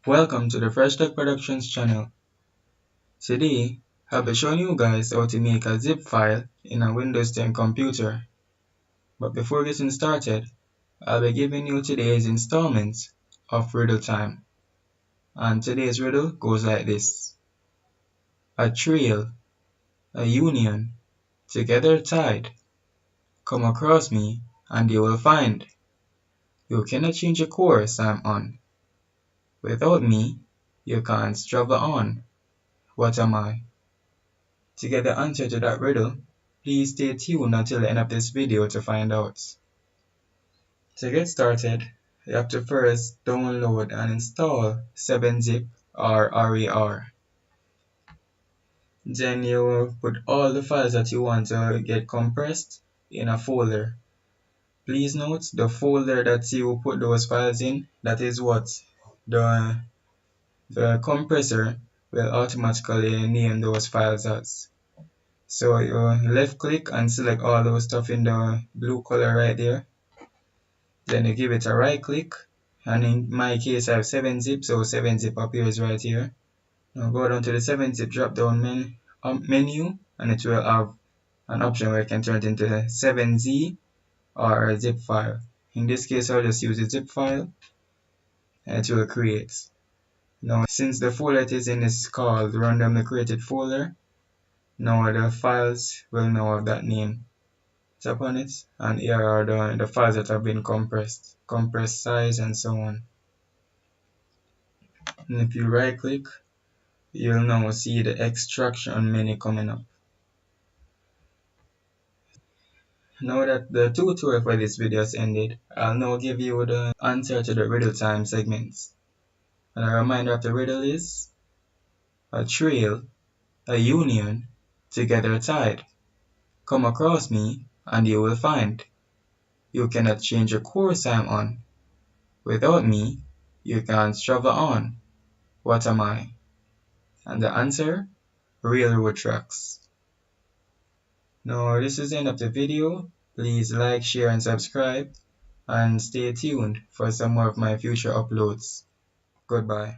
Welcome to the Fresh Tech Productions channel. Today, I'll be showing you guys how to make a zip file in a Windows 10 computer. But before getting started, I'll be giving you today's installment of Riddle Time. And today's riddle goes like this. A trail, a union, together tied, come across me and you will find. You cannot change the course I'm on. Without me, you can't travel on. What am I? To get the answer to that riddle, please stay tuned until the end of this video to find out. To get started, you have to first download and install 7-zip or RAR. Then you will put all the files that you want to get compressed in a folder. Please note the folder that you put those files in, that is what the compressor will automatically name those files as. So you left click and select all those stuff in the blue color right there. Then you give it a right click, and in my case I have 7-zip, so 7-zip appears right here. Now go down to the 7-zip drop down menu, and it will have an option where you can turn it into a 7Z or a zip file. In this case I'll just use a zip file and it will create. Now since the folder it is in is called randomly created folder, now the files will now have that name. Tap on it, and here are the files that have been compressed size and so on. And if you right click, you'll now see the extraction menu coming up. Now that the tutorial for this video has ended, I'll now give you the answer to the riddle time segments. And a reminder of the riddle is a trail, a union, together tied. Come across me and you will find. You cannot change the course I'm on. Without me, you can't travel on. What am I? And the answer, railroad tracks. Now this is the end of the video. Please like, share and subscribe, and stay tuned for some more of my future uploads. Goodbye.